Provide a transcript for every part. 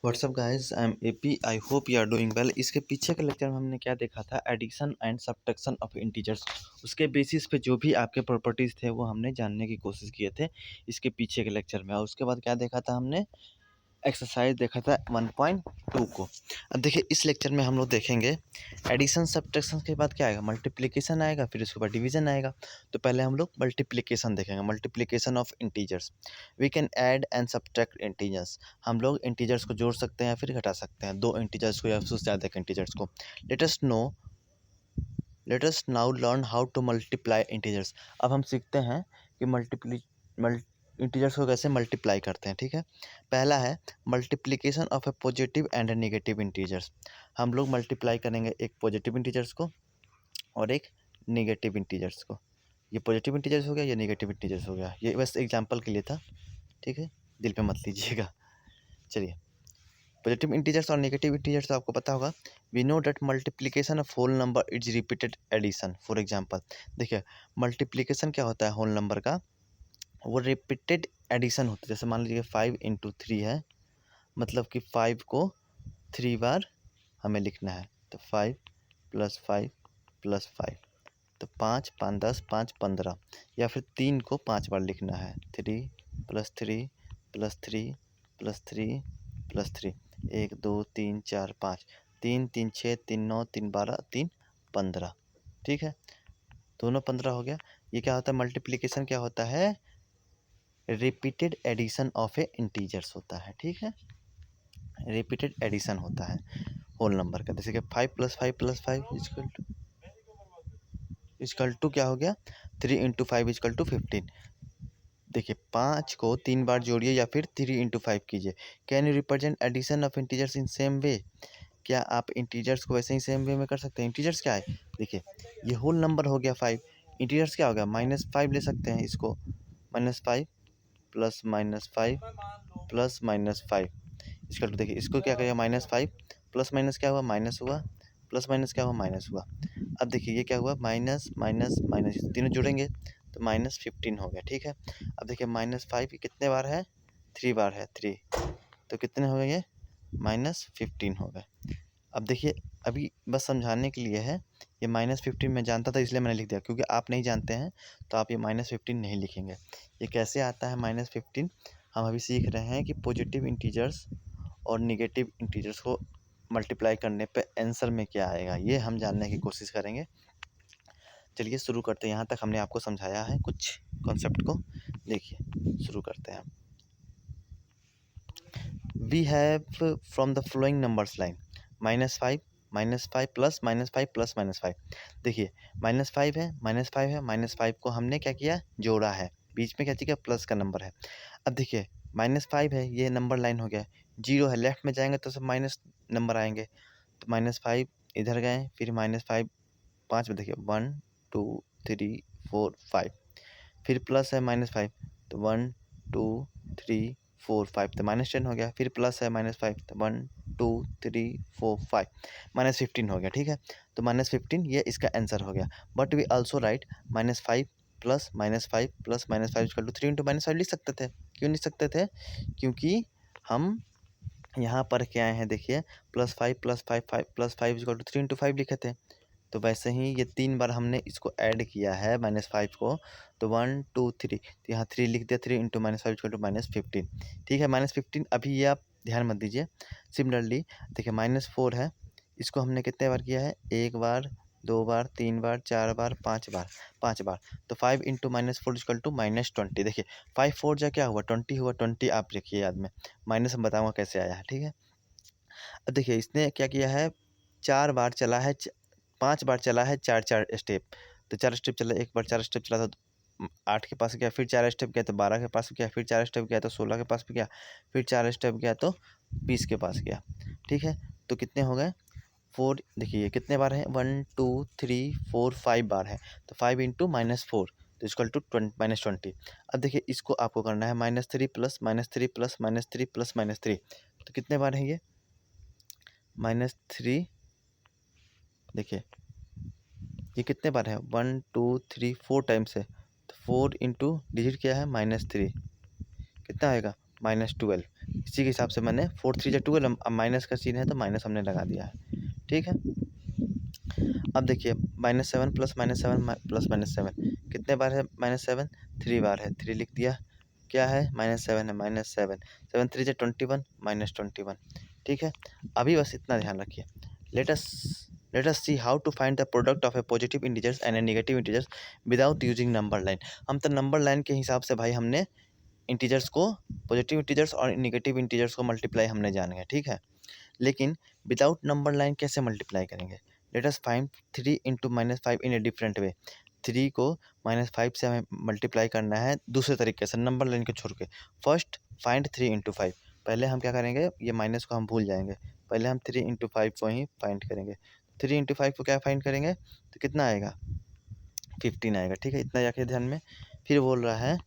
WhatsApp guys, I am AP. I hope you are doing well. इसके पीछे के lecture में हमने क्या देखा था? Addition and subtraction of integers. उसके बेसिस पे जो भी आपके प्रॉपर्टीज़ थे वो हमने जानने की कोशिश किए थे इसके पीछे के लेक्चर में। और उसके बाद क्या देखा था हमने? एक्सरसाइज देखा था 1.2 को। अब देखिए इस लेक्चर में हम लोग देखेंगे एडिशन सब्ट्रैक्शन के बाद क्या आएगा, मल्टीप्लिकेशन आएगा, फिर उसके बाद डिवीजन आएगा। तो पहले हम लोग मल्टीप्लिकेशन देखेंगे, multiplication of integers. We can add and subtract integers. हम लोग इंटीजर्स को जोड़ सकते हैं या फिर घटा सकते हैं, दो इंटीजर्स को या उससे ज़्यादा के इंटीजर्स को। Late us now learn how to multiply integers. अब हम सीखते हैं कि इंटीजर्स को कैसे मल्टीप्लाई करते हैं। ठीक है, पहला है multiplication of a positive and negative integers. हम लोग मल्टीप्लाई करेंगे एक पॉजिटिव इंटीजर्स को और एक नेगेटिव इंटीजर्स को। ये पॉजिटिव इंटीजर्स हो गया, ये नेगेटिव इंटीजर्स हो गया। ये बस एग्जांपल के लिए था, ठीक है, दिल पे मत लीजिएगा। चलिए, पॉजिटिव इंटीजर्स और नेगेटिव इंटीजर्स आपको पता होगा। We know that multiplication of whole number is repeated addition. For example देखिए, मल्टीप्लिकेशन क्या होता है होल नंबर का? वो रिपीटेड एडिशन होता है। जैसे मान लीजिए 5 × 3 है, मतलब कि 5 को 3 बार हमें लिखना है। तो 5 + 5 + 5, तो 5 5 10 5 15, या फिर 3 को 5 बार लिखना है। 3 + 3 + 3 + 3 + 3, 1 2 3 4 5, 3 3 6 3 9 3 12 3 15। ठीक है, दोनों 15 हो गया। ये क्या होता है? मल्टीप्लिकेशन क्या होता है? Repeated addition of a integers होता है। ठीक है, रिपीटेड एडिशन होता है होल नंबर का। जैसे कि 5 + 5 + 5 इक्वल टू क्या हो गया? 3 × 5 = 15। देखिए 5 को 3 बार जोड़िए या फिर 3 × 5 कीजिए। Can you represent addition of integers in same way? क्या आप इंटीजर्स को वैसे ही सेम वे में कर सकते हैं? इंटीजर्स क्या है? देखिए ये होल नंबर हो गया 5, इंटीजर्स क्या हो गया? -5 ले सकते हैं इसको। -5 + -5 + -5 इसका देखिए, इसको क्या करेगा? -5 प्लस माइनस क्या हुआ? माइनस हुआ, प्लस माइनस क्या हुआ? माइनस हुआ। अब देखिए ये क्या हुआ? माइनस माइनस माइनस, तीनों जुड़ेंगे तो -15 हो गया। ठीक है, अब देखिए -5 कितने बार है? 3 बार है, 3, तो कितने हो गए ये? -15 हो गए। अब देखिए अभी बस समझाने के लिए है, ये -15 मैं जानता था इसलिए मैंने लिख दिया, क्योंकि आप नहीं जानते हैं तो आप ये -15 नहीं लिखेंगे। ये कैसे आता है -15? हम अभी सीख रहे हैं कि पॉजिटिव इंटीजर्स और निगेटिव इंटीजर्स को मल्टीप्लाई करने पे आंसर में क्या आएगा, ये हम जानने की कोशिश करेंगे। चलिए शुरू करते हैं। यहाँ तक हमने आपको समझाया है कुछ कॉन्सेप्ट को, देखिए शुरू करते हैं। We have from the following numbers line -5 -5 + -5 + -5। देखिए -5 है, -5 है, -5 को हमने क्या किया? जोड़ा है, बीच में क्या चीज़ है? प्लस का नंबर है। अब देखिए -5 है, ये नंबर लाइन हो गया। 0 है, लेफ्ट में जाएंगे तो सब माइनस नंबर आएंगे। तो -5 इधर गए, फिर -5 5 में देखिए 1 2 3 4 5, फिर प्लस है -5 तो 1 2 3 4 5, तो -10 हो गया। फिर प्लस है -5 तो 1 2 3 4 5, -15 हो गया। ठीक है, तो -15 ये इसका आंसर हो गया। बट वी आल्सो राइट -5 + -5 + -5 = 3 × -5 लिख सकते थे। क्यों लिख सकते थे? क्योंकि हम यहाँ पर क्या आए हैं, देखिए +5 + 5 5 + 5 = 3 × 5 लिखे थे। तो वैसे ही ये 3 बार हमने इसको ऐड किया है -5 को, तो 1 2 3, तो यहाँ 3 लिख दिया। 3 × -5 = -15। ठीक है, -15 अभी ये आप ध्यान मत दीजिए। सिमिलरली देखिए -4 है, इसको हमने कितने बार किया है? 1 बार, 2 बार, 3 बार, 4 बार, 5 बार, 5 बार। तो 5 × -4 = -20। देखिए 5 4 जा क्या हुआ? 20 हुआ। 20 आप रखिए याद में, माइनस में बताऊँगा कैसे आया है। ठीक है, अब देखिए इसने क्या किया है? 4 बार चला है, 5 बार चला है, 4 स्टेप। तो 4 स्टेप चला, एक बार 4 स्टेप चला तो 8 के पास गया, फिर 4 स्टेप गया तो 12 के पास गया, फिर 4 स्टेप गया तो 16 के पास भी गया, फिर 4 स्टेप गया तो 20 के पास गया। ठीक है, तो कितने हो गए? 4। देखिए ये कितने बार है? 1 2 3 4 5 बार है। तो 5 × -4 तो इक्वल टू -20। अब देखिए इसको आपको करना है -3 + -3 + -3 + -3, तो कितने बार है ये? -3। देखिए ये कितने बार है? 1 2 3 4 टाइम्स है। तो 4 × डिजिट क्या है? -3, कितना आएगा? -12। इसी के हिसाब से मैंने 4 3 जा 12, अब माइनस का सीन है तो माइनस हमने लगा दिया है, ठीक है। अब देखिए -7 प्लस -7 प्लस -7 कितने बार है -7? 3 बार है, 3 लिख दिया। क्या है? -7 है, -7 7 3 जा 21 -21, ठीक है। अभी बस इतना ध्यान रखिए। Let us let us see how to find the product of a positive integers and a negative integers without using number line. हम तो नंबर लाइन के हिसाब से भाई हमने इंटीजर्स को, पॉजिटिव इंटीजर्स और नेगेटिव इंटीजर्स को मल्टीप्लाई हमने जाना है, ठीक है। लेकिन विदाउट नंबर लाइन कैसे मल्टीप्लाई करेंगे? Let us find 3 into -5 in a different way. 3 को -5 से हमें मल्टीप्लाई करना है दूसरे तरीके से, नंबर लाइन को छोड़ के। First find 3 into 5। पहले हम क्या करेंगे, ये माइनस को हम भूल जाएंगे, पहले हम 3 इंटू 5 को ही फाइंड करेंगे। 3 इंटू 5 को क्या फाइंड करेंगे तो कितना आएगा? 15 आएगा, ठीक है। इतना रखिए ध्यान में। फिर बोल रहा है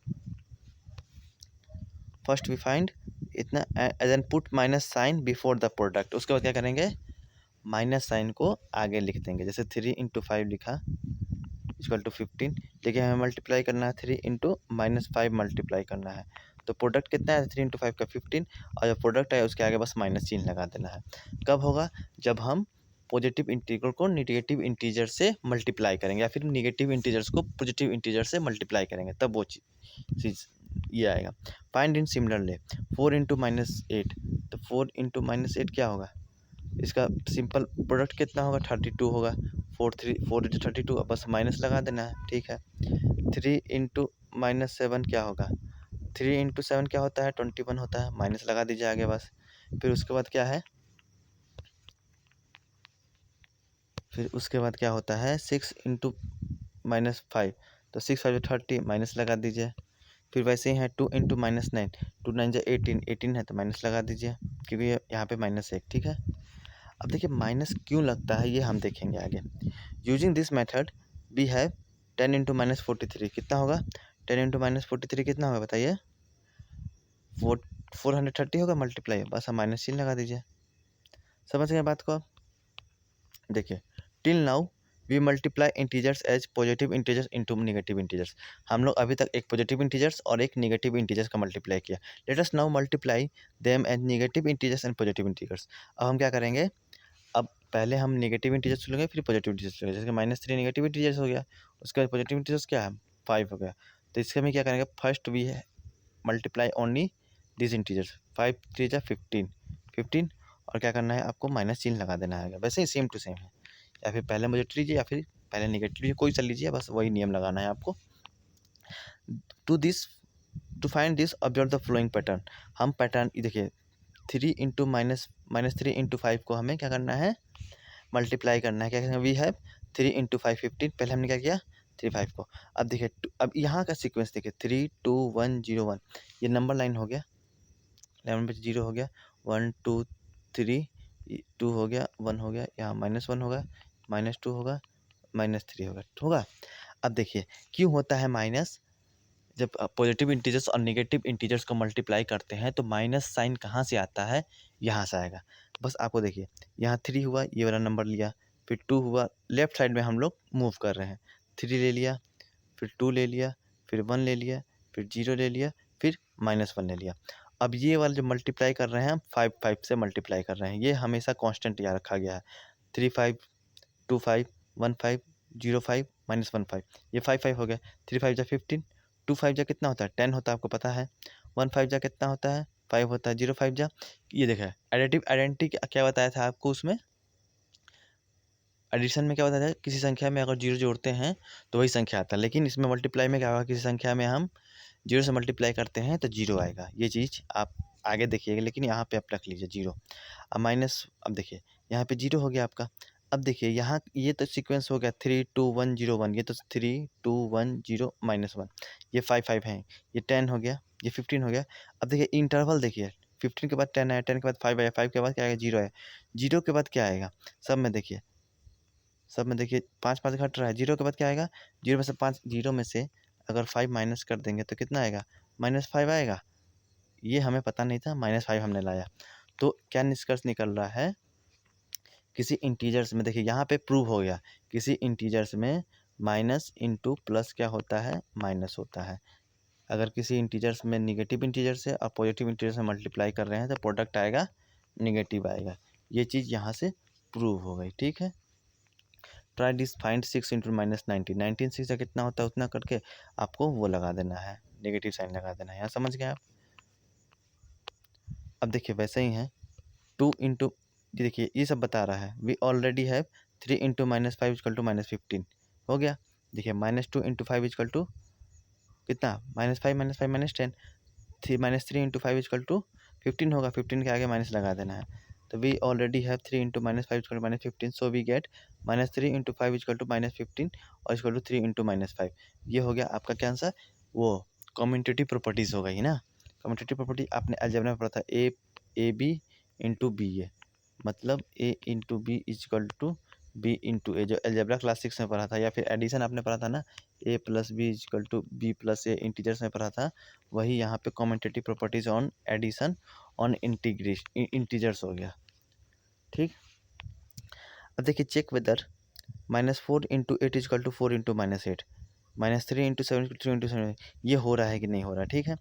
फर्स्ट वी फाइंड इतना as an put minus sign before the product. उसके बाद क्या करेंगे, माइनस साइन को आगे लिख देंगे। जैसे 3 इंटू 5 लिखा इक्वल टू 15, लेकिन हमें मल्टीप्लाई करना है 3 इंटू -5 मल्टीप्लाई करना है। तो प्रोडक्ट कितना है 3 इंटू 5 का 15, और जब प्रोडक्ट है उसके आगे बस माइनस चिन्ह लगा देना है। कब होगा? जब हम पॉजिटिव इंटीजर को नेगेटिव इंटीजर से मल्टीप्लाई करेंगे, या फिर नेगेटिव इंटीजर्स को पॉजिटिव इंटीजर से मल्टीप्लाई करेंगे, तब वो चीज़ ये आएगा। फाइंड इन सिमिलरली 4 इंटू -8, तो 4 इंटू -8 क्या होगा? इसका सिंपल प्रोडक्ट कितना होगा? 32 होगा। 4 इंटू 32, अब बस माइनस लगा देना है, ठीक है। 3 इंटू -7 क्या होगा? 3 इंटू 7 क्या होता है? 21 होता है, माइनस लगा दीजिए आगे बस। फिर उसके बाद क्या है? फिर उसके बाद क्या होता है? 6 इंटू -5, तो 6 5 30, माइनस लगा दीजिए। फिर वैसे ही है 2 इंटू -9, 2 9 जा 18, 18 है तो माइनस लगा दीजिए, क्योंकि यहाँ पे -1, ठीक है। अब देखिए माइनस क्यों लगता है ये हम देखेंगे आगे। Using this method we have 10 into -43 कितना होगा? 10 इंटू -43 कितना होगा बताइए? 430 होगा मल्टीप्लाई, बस हम माइनस चिन्ह लगा दीजिए। समझ गए बात को आप? देखिए till now we multiply integers as positive integers into negative integers. हम लोग अभी तक एक पॉजिटिव इंटीजर्स और एक नेगेटिव इंटीजर्स का मल्टीप्लाई किया। Let us now multiply them as negative integers and positive integers. अब हम क्या करेंगे, अब पहले हम नेगेटिव इंटीजर्स लेंगे, फिर पॉजिटिव इंटीजर्स लेंगे। जैसे -3 नेगेटिव इंटीजर्स हो गया, उसके बाद पॉजिटिव इंटीजर्स क्या है? 5 हो गया। तो इसके में क्या करेंगे, फर्स्ट वी है मल्टीप्लाई ओनली दिस इंटीजर्स। 5 3 जा 15, 15, और क्या करना है आपको? माइनस चिन्ह लगा देना है। वैसे ही सेम टू सेम है, या फिर पहले पॉजिटिव लीजिए या फिर पहले नेगेटिव लीजिए, कोई सा लीजिए, बस वही नियम लगाना है आपको। To find this observe the following pattern. हम पैटर्न देखिए 3 इंटू -3 इंटू 5 को हमें क्या करना है? मल्टीप्लाई करना है। क्या करेंगे? वी हैव 3 इंटू 5 15, पहले हमने क्या किया? 3 5 को। अब देखिए अब यहाँ का सीक्वेंस देखिए 3 2 1 0 1, ये नंबर लाइन हो गया, 11 पे 0 हो गया, 1 2 3 2 हो गया, 1 हो गया, यहाँ -1 होगा, -2 होगा, -3 होगा। अब देखिए क्यों होता है माइनस? जब पॉजिटिव इंटीजर्स और नेगेटिव इंटीजर्स को मल्टीप्लाई करते हैं तो माइनस साइन कहाँ से आता है? यहाँ से आएगा। बस आपको देखिए यहाँ 3 हुआ, ये वाला नंबर लिया, फिर 2 हुआ, लेफ्ट साइड में हम लोग मूव कर रहे हैं। 3 ले लिया, फिर 2 ले लिया, फिर 1 ले लिया, फिर 0 ले लिया, फिर -1 ले लिया। अब ये वाला जो मल्टीप्लाई कर रहे हैं हम 5 5 से मल्टीप्लाई कर रहे हैं, ये हमेशा कांस्टेंट याद रखा गया है। 3 5 2 5 1 5 0 5 -1 5, ये 5 5 हो गया। 3 5 जा 15, 2 5 जा कितना होता है? 10 होता है, आपको पता है। 1 5 जा कितना होता है? 5 होता है। 0 5 जा, ये देखा एडिटिव आइडेंटिटी क्या बताया था आपको उसमें? एडिशन में क्या बताया था? किसी संख्या में अगर 0 जोड़ते हैं तो वही संख्या आता है, लेकिन इसमें मल्टीप्लाई में क्या होगा? किसी संख्या में हम 0 से मल्टीप्लाई करते हैं तो 0 आएगा। ये चीज़ आप आगे देखिएगा, लेकिन यहाँ पे आप रख लीजिए 0। अब माइनस, अब देखिए यहाँ पे 0 हो गया आपका। अब देखिए यहाँ ये तो सीक्वेंस हो गया 3 2 1 0 1, ये तो 3 2 1 0 -1, ये 5 5 है, ये 10 हो गया, ये 15 हो गया। अब देखिए इंटरवल देखिए, 15 के बाद 10 आया, 10 के बाद 5 आया, 5 के बाद क्या आएगा? 0 आया। 0 के बाद क्या आएगा? सब में देखिए 5 5 घट रहा है। 0 के बाद क्या आएगा? 0 में से 5, 0 में से अगर 5 माइनस कर देंगे तो कितना आएगा? -5 आएगा। ये हमें पता नहीं था, -5 हमने लाया। तो क्या निष्कर्ष निकल रहा है? किसी इंटीजर्स में देखिए यहाँ पे प्रूव हो गया, किसी इंटीजर्स में माइनस इंटू प्लस क्या होता है? माइनस होता है। अगर किसी इंटीजर्स में नेगेटिव इंटीजर से और पॉजिटिव इंटीजर से मल्टीप्लाई कर रहे हैं तो प्रोडक्ट आएगा नेगेटिव आएगा। ये चीज़ यहाँ से प्रूव हो गई, ठीक है। Try this, find 6 into minus 19, 19 6 का कितना होता है उतना करके आपको वो लगा देना है, नेगेटिव साइन लगा देना है। यहाँ समझ गए आप। अब देखिए वैसे ही है 2 इंटू, देखिए ये सब बता रहा है we already have 3 into minus 5 is equal to minus 15 हो गया। देखिए -2 इंटू 5 इजकल टू कितना, -5 माइनस 10, 3 -3 इंटू 5 इजकल टू 15 होगा, 15 के आगे माइनस लगा देना है। तो we already have 3 into minus 5 is equal to minus 15, so we get -3 into 5 is equal to minus 15 और इजकल टू 3 इंटू माइनस 5। ये हो गया आपका क्या आंसर, वो कम्यूटेटिव प्रॉपर्टीज़ हो गई ना। कम्यूटेटिव प्रॉपर्टी आपने अलजेब्रा में पढ़ा था, A B into B A, मतलब A into B is equal to B into A, जो अलजेब्रा क्लास 6 में पढ़ा था। या फिर एडिशन आपने पढ़ा था ना, A plus B is equal to B plus A, integers में पढ़ा था। वही यहाँ पे commutative properties on addition on integers हो गया, ठीक। अब देखिए check whether -4 into 8 equal to 4 into -8, -3 into 7 3 into 7, ये हो रहा है कि नहीं हो रहा, ठीक है।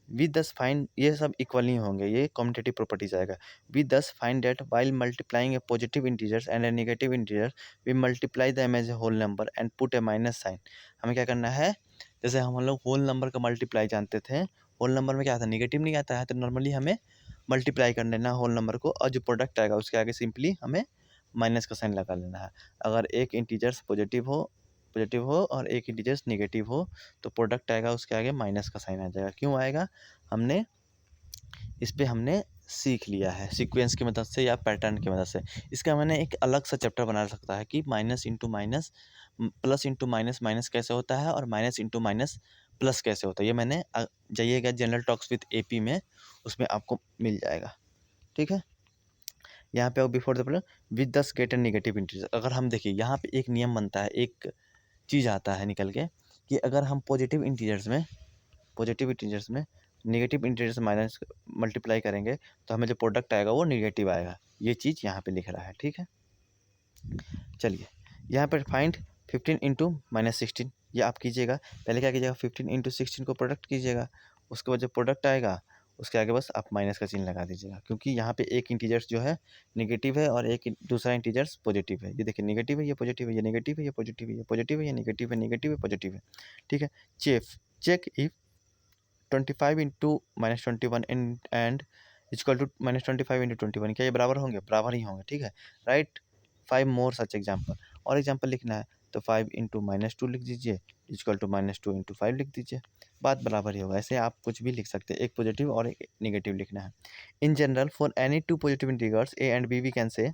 वी दस फाइंड, ये सब इक्वल नहीं होंगे, ये कम्यूटेटिव प्रॉपर्टीज आएगा। We thus find that while multiplying a positive integers and a negative integer we multiply them as a whole number and put a minus sign. हमें क्या करना है, जैसे हम लोग होल नंबर का मल्टीप्लाई जानते थे, होल नंबर में क्या आता है, नेगेटिव नहीं आता है, तो नॉर्मली हमें मल्टीप्लाई कर लेना होल नंबर को, और जो प्रोडक्ट आएगा उसके आगे सिंपली हमें माइनस का साइन लगा लेना है। अगर एक इंटीजर्स पॉजिटिव हो और एक इंटीजर्स नेगेटिव हो तो प्रोडक्ट आएगा उसके आगे माइनस का साइन आ जाएगा। क्यों आएगा, हमने इस पे हमने सीख लिया है सीक्वेंस की मदद से या पैटर्न की मदद से। इसका मैंने एक अलग सा चैप्टर बना सकता है कि minus into minus, plus into minus minus कैसे होता है, और माइनस इंटू माइनस प्लस कैसे होता है। ये मैंने जाइएगा जनरल टॉक्स विद एपी में, उसमें आपको मिल जाएगा, ठीक है। यहाँ पे before the plus with the get and negative integer, अगर हम देखिए यहाँ पे एक नियम बनता है, एक चीज़ आता है निकल के कि अगर हम पॉजिटिव इंटीजर्स में नेगेटिव इंटीजर से माइनस मल्टीप्लाई करेंगे तो हमें जो प्रोडक्ट आएगा वो नेगेटिव आएगा। ये चीज़ यहाँ पे लिख रहा है, ठीक है। चलिए यहाँ पर फाइंड 15 इंटू -16, ये आप कीजिएगा। पहले क्या कीजिएगा, 15 इंटू 16 को प्रोडक्ट कीजिएगा, उसके बाद जो प्रोडक्ट आएगा उसके आगे बस आप माइनस का चिन्ह लगा दीजिएगा, क्योंकि यहाँ पे एक इंटीजर्स जो है नेगेटिव है और एक दूसरा इंटीजर्स पॉजिटिव है। ये देखिए नेगेटिव है, ये पॉजिटिव है, ये नेगेटिव है, ये पॉजिटिव है, ये पॉजिटिव है, ये नेगेटिव है, नेगेटिव है, पॉजिटिव है, ठीक है। Check if 25 into -21 and is equal to -25 into 21, क्या ये बराबर होंगे, बराबर ही होंगे, ठीक है। राइट 5 मोर सच एग्जाम्पल, और एग्जाम्पल लिखना है तो 5 इंटू -2 लिख दीजिए, इजक्वल टू -2 इंटू 5 लिख दीजिए, बात बराबर ही होगा। ऐसे आप कुछ भी लिख सकते हैं, एक पॉजिटिव और एक नेगेटिव लिखना है। In general for any two positive integers A and B we can say.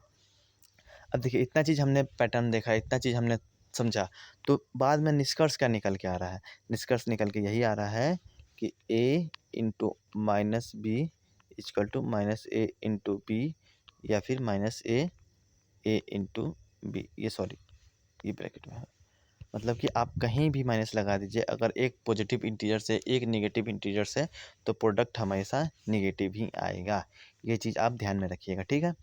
अब देखिए इतना चीज़ हमने पैटर्न देखा, इतना चीज़ हमने समझा, तो बाद में निष्कर्ष क्या निकल के आ रहा है, निष्कर्ष निकल के यही आ रहा है कि a into minus B is equal to -a into B, या फिर -a इंटू बी, ये सॉरी ये ब्रैकेट में है, मतलब कि आप कहीं भी माइनस लगा दीजिए, अगर एक पॉजिटिव इंटीजर से एक नेगेटिव इंटीजर से तो प्रोडक्ट हमेशा नेगेटिव ही आएगा। ये चीज़ आप ध्यान में रखिएगा, ठीक है।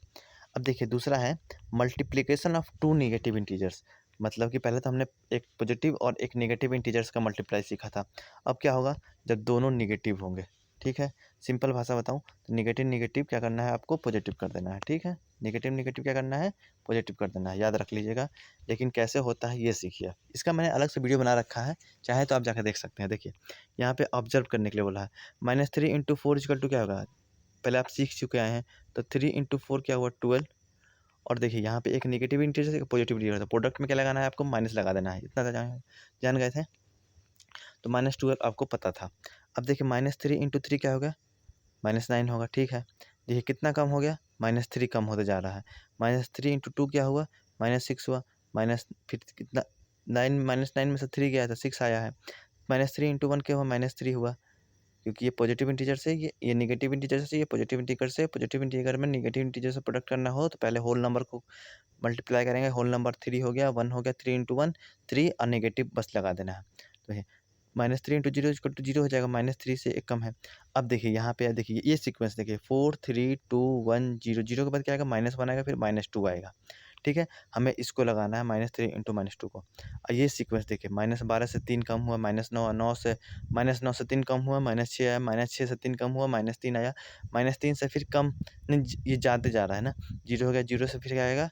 अब देखिए दूसरा है multiplication of two negative integers, मतलब कि पहले तो हमने एक पॉजिटिव और एक नेगेटिव इंटीजर्स का मल्टीप्लाई सीखा था। अब क्या होगा जब दोनों नेगेटिव होंगे, ठीक है। सिंपल भाषा बताऊं तो नेगेटिव नेगेटिव क्या करना है, आपको पॉजिटिव कर देना है, ठीक है। नेगेटिव नेगेटिव क्या करना है, पॉजिटिव कर देना है, याद रख लीजिएगा। लेकिन कैसे होता है ये सीखिए, इसका मैंने अलग से वीडियो बना रखा है, चाहे तो आप जाकर देख सकते हैं। देखिए यहाँ पे ऑब्जर्व करने के लिए बोला है, -3 इंटू 4 इजकल टू क्या होगा, पहले आप सीख चुके आए हैं, तो 3 इंटू 4 क्या हुआ 12। और देखिए यहाँ पे एक नेगेटिव इंटीजर एक पॉजिटिव इंटीजर था, प्रोडक्ट में क्या लगाना है, आपको माइनस लगा देना है, इतना जान गए थे, तो -12 आपको पता था। अब देखिए -3 इंटू 3 क्या होगा, -9 होगा, ठीक है। देखिए कितना कम हो गया, -3 कम होते जा रहा है। -3 इंटू 2 क्या हुआ, -6 हुआ, माइनस फिर कितना 9, -9 में से 3 गया था 6 आया है। -3 इंटू 1 क्या हुआ, -3 हुआ, क्योंकि ये पॉजिटिव इंटीजर से ये नेगेटिव इंटीजर से, ये पॉजिटिव इंटीजर से, पॉजिटिव इंटीजर में नेगेटिव इंटीजर से प्रोडक्ट करना हो तो पहले होल नंबर को मल्टीप्लाई करेंगे, होल नंबर 3 हो गया, 1 हो गया, 3 इंटू 1 3 और नेगेटिव बस लगा देना है। तो ये -3 इंटू 0 इक्वल टू 0 हो जाएगा, -3 से एक कम है। अब देखिए यहाँ पे देखिए ये सीक्वेंस देखिए 4 3 2 1 0, 0 के बाद क्या आएगा, -1 आएगा, फिर -2 आएगा, ठीक है, हमें इसको लगाना है -3 इंटू -2 को। ये सीक्वेंस देखिए, -12 से 3 कम हुआ, -9, 9 से 3 कम हुआ, -6 आया, -6 से 3 कम हुआ, -3 आया, -3 से फिर कम, नहीं ये जाते जा रहा है ना, 0 हो गया, 0 से फिर क्या आएगा,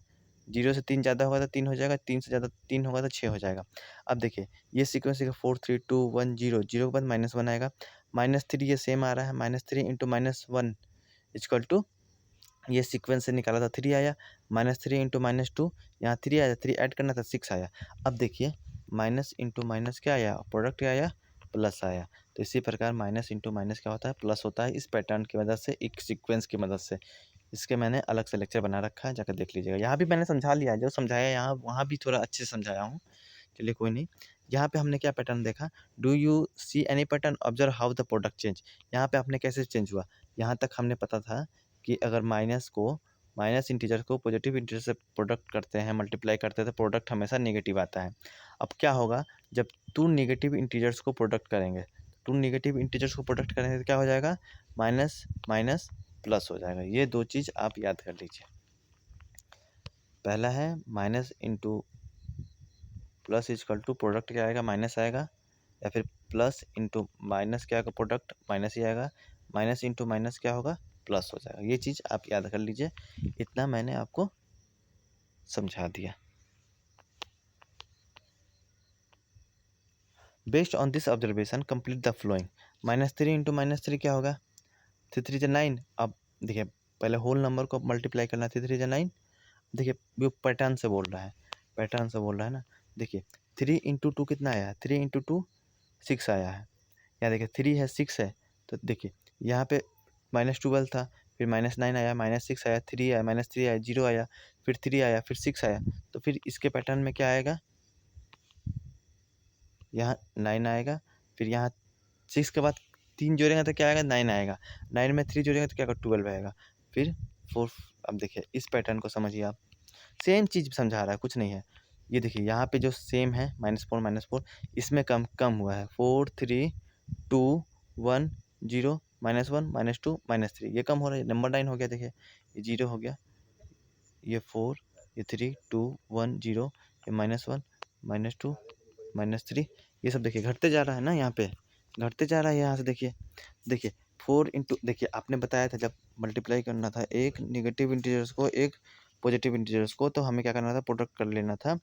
0 से 3 ज़्यादा होगा तो 3 हो जाएगा, 3 से ज़्यादा 3 होगा तो 6 हो जाएगा। अब देखिए ये सीक्वेंस देखिए 4 3 2 1 0, 0 के बाद -1 आएगा, -3 ये सेम आ रहा है, -3 इंटू -1 इक्वल टू, ये सीक्वेंस से निकाला था 3 आया, -3 इंटू -2 यहाँ 3 आया, 3 ऐड करना था 6 आया। अब देखिए माइनस इंटू माइनस क्या आया, प्रोडक्ट क्या आया, प्लस आया। तो इसी प्रकार माइनस इंटू माइनस क्या होता है, प्लस होता है, इस पैटर्न की मदद से, एक सीक्वेंस की मदद से। इसके मैंने अलग से लेक्चर बना रखा है, जाकर देख लीजिएगा। यहाँ भी मैंने समझा लिया है, जो समझाया यहाँ वहाँ भी थोड़ा अच्छे से समझाया हूँ। चलिए कोई नहीं। यहाँ पे हमने क्या पैटर्न देखा, do you see any pattern, observe how the product change. यहाँ पे आपने कैसे चेंज हुआ, यहाँ तक हमने पता था कि अगर माइनस इंटीजर को पॉजिटिव इंटीजर से प्रोडक्ट करते हैं, मल्टीप्लाई करते हैं, तो प्रोडक्ट हमेशा नेगेटिव आता है। अब क्या होगा, जब टू नेगेटिव इंटीजर्स को प्रोडक्ट करेंगे, तो क्या हो जाएगा, माइनस माइनस प्लस हो जाएगा। ये दो चीज़ आप याद कर लीजिए। पहला है minus into plus is equal to, product क्या आएगा, माइनस आएगा, या फिर प्लस इंटू माइनस क्या आएगा, प्रोडक्ट माइनस ही आएगा, माइनस इंटू माइनस क्या होगा, प्लस हो जाएगा। ये चीज़ आप याद कर लीजिए, इतना मैंने आपको समझा दिया। Based on this observation complete the flowing. -3 into -3 क्या होगा, 3 3 9। अब देखिए पहले होल नंबर को मल्टीप्लाई करना, 3 3 9। देखिए वो पैटर्न से बोल रहा है, ना। देखिए 3 इंटू 2 कितना आया है, 3 इंटू 2 6 आया है। यहाँ देखिए 3 है 6 है, तो देखिए यहाँ पे -12 था, फिर -9 आया, -6 आया, 3 आया, -3 आया, 0 आया, फिर 3 आया, फिर 6 आया। तो फिर इसके पैटर्न में क्या आएगा, यहाँ 9 आएगा, फिर यहाँ 6 के बाद 3 जोड़ेंगे तो क्या आएगा, 9 आएगा, 9 में 3 जोड़ेंगे तो क्या आएगा, 12 आएगा, फिर 4। अब देखिए इस पैटर्न को समझिए आप, सेम चीज़ समझा रहा है, कुछ नहीं है। ये देखिए यहाँ पे जो सेम है -4 इसमें कम कम हुआ है, 4 3 2 1 0 -1 -2 -3, ये कम हो रहा है, नंबर 9 हो गया। देखिए ये 0 हो गया, ये 4, ये 3 2 1 0, ये -1 -2 -3, ये सब देखिए घटते जा रहा है ना, यहाँ पे घटते जा रहा है। यहाँ से देखिए 4 इंटू, देखिए आपने बताया था जब मल्टीप्लाई करना था एक नेगेटिव इंटीजर्स को एक पॉजिटिव इंटीजर्स को, तो हमें क्या करना था, प्रोडक्ट कर लेना था।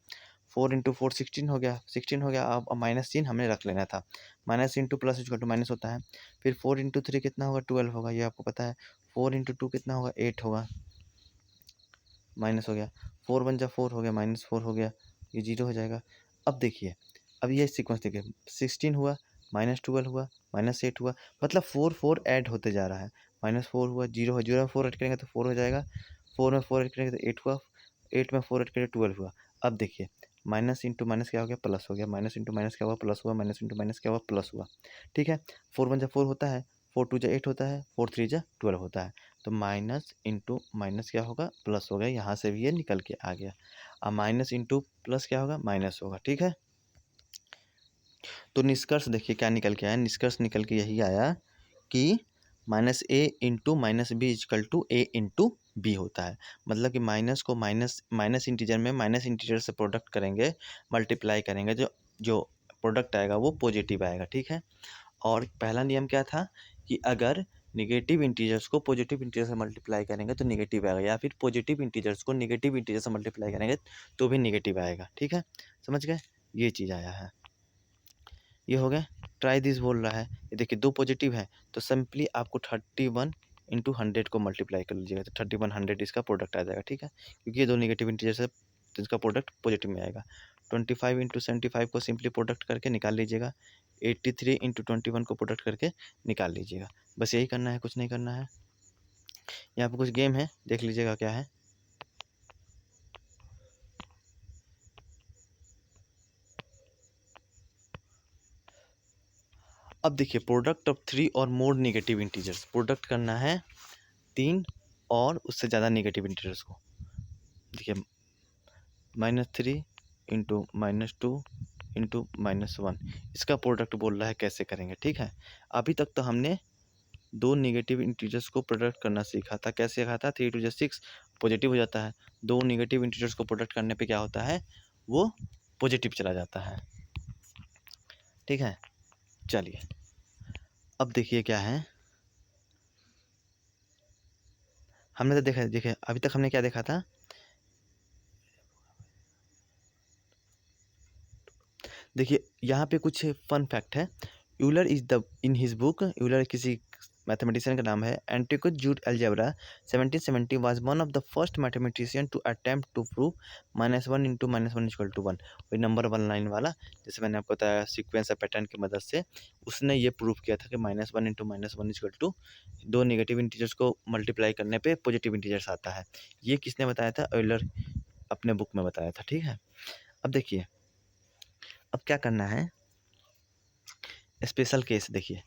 4 इंटू 4 16 हो गया, 16 हो गया। अब माइनस चिन्ह हमें रख लेना था, minus into plus equal to minus होता है। फिर 4 इंटू 3 कितना होगा, 12 होगा, ये आपको पता है। 4 इंटू 2 कितना होगा, 8 होगा, माइनस हो गया, 4 1 जा 4 हो गया, -4 हो गया, ये 0 हो जाएगा। अब देखिए, अब ये सीक्वेंस देखिए, 16 हुआ, -12 हुआ, -8 हुआ, मतलब 4 4 ऐड होते जा रहा है। -4 हुआ, 0 हुआ, 0 में 4 ऐड करेंगे तो 4 हो जाएगा, 4 में 4 ऐड करेंगे तो 8 हुआ, 8 में 4 ऐड करेंगे 12 हुआ। अब देखिए माइनस इंटू माइनस क्या हो गया, प्लस हो गया, माइनस इंटू माइनस क्या हुआ, प्लस हुआ, माइनस इंटू माइनस क्या हुआ, प्लस हुआ। ठीक है, 4 1 जा 4 होता है, 4 2 जा 8 होता है, 4 3 जा 12 होता है। तो माइनस इंटू माइनस क्या होगा, प्लस हो गया, यहाँ से भी ये निकल के आ गया। अब माइनस इंटू प्लस क्या होगा, माइनस होगा। ठीक है, तो निष्कर्ष देखिए क्या निकल के आया, निष्कर्ष निकल के यही आया कि -a into -b is equal to a into B होता है। मतलब कि माइनस को माइनस इंटीजर में माइनस इंटीजर से प्रोडक्ट करेंगे, मल्टीप्लाई करेंगे, जो जो प्रोडक्ट आएगा वो पॉजिटिव आएगा। ठीक है, और पहला नियम क्या था कि अगर नेगेटिव इंटीजर्स को पॉजिटिव इंटीजर से मल्टीप्लाई करेंगे तो नेगेटिव आएगा, या फिर पॉजिटिव इंटीजर्स को नेगेटिव इंटीजर से मल्टीप्लाई करेंगे तो भी नेगेटिव आएगा। ठीक है, समझ गए, ये चीज़ आया है। ये हो गया, ट्राई दिस बोल रहा है। ये देखिए दो पॉजिटिव है, तो सिंपली आपको 31 इंटू 100 को मल्टीप्लाई कर लीजिएगा, तो 31 100 इसका प्रोडक्ट आ जाएगा। ठीक है, क्योंकि ये दो नेगेटिव इंटीजर है तो इसका प्रोडक्ट पॉजिटिव में आएगा। 25 इंटू 75 को सिंपली प्रोडक्ट करके निकाल लीजिएगा, 83 इंटू 21 को प्रोडक्ट करके निकाल लीजिएगा। बस यही करना है, कुछ नहीं करना है। यहाँ पर कुछ गेम है, देख लीजिएगा क्या है। अब देखिए प्रोडक्ट ऑफ 3 और मोर नेगेटिव इंटीजर्स, प्रोडक्ट करना है 3 और उससे ज़्यादा नेगेटिव इंटीजर्स को। देखिए -3 इंटू -2 इंटू -1, इसका प्रोडक्ट बोल रहा है कैसे करेंगे। ठीक है, अभी तक तो हमने दो नेगेटिव इंटीजर्स को प्रोडक्ट करना सीखा था। कैसे सीखा था, 3 2 जा 6 पॉजिटिव हो जाता है। दो नेगेटिव इंटीजर्स को प्रोडक्ट करने पे क्या होता है, वो पॉजिटिव चला जाता है। ठीक है, चलिए अब देखिए क्या है, हमने तो देखा, देखिए अभी तक हमने क्या देखा था, देखिए यहाँ पे कुछ फन फैक्ट है। Euler is the in his book, Euler किसी मैथमेटिशियन का नाम है, एंटिक्विट जूड algebra 1770 was one of the first mathematician to attempt to prove -1 into -1 equal to 1। वही नंबर 1 लाइन वाला, जैसे मैंने आपको बताया सीक्वेंस ऑफ पैटर्न की मदद से उसने ये प्रूव किया था कि -1 इंटू -1 इक्वल टू दो नेगेटिव इंटीजर्स को मल्टीप्लाई करने पे पॉजिटिव इंटीजर्स आता है। ये किसने बताया था, यूलर अपने बुक में बताया था। ठीक है, अब देखिए अब क्या करना है, स्पेशल केस देखिए।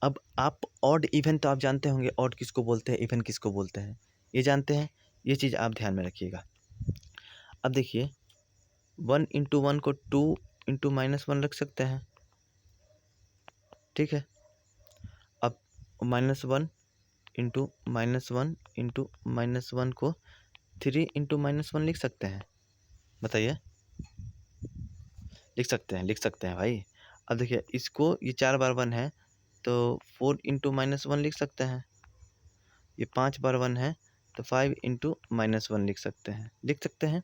अब आप ऑड इवन तो आप जानते होंगे, ऑड किसको बोलते हैं, इवन किसको बोलते हैं, ये जानते हैं, ये चीज़ आप ध्यान में रखिएगा। अब देखिए 1 इंटू 1 को 2 इंटू -1 रख सकते हैं। ठीक है, अब -1 इंटू -1 इंटू -1 को 3 इंटू -1 लिख सकते हैं, बताइए, लिख सकते हैं भाई। अब देखिए इसको, ये 4 बार 1 है तो 4 इंटू -1 लिख सकते हैं, ये 5 बार 1 है तो 5 इंटू -1 लिख सकते हैं।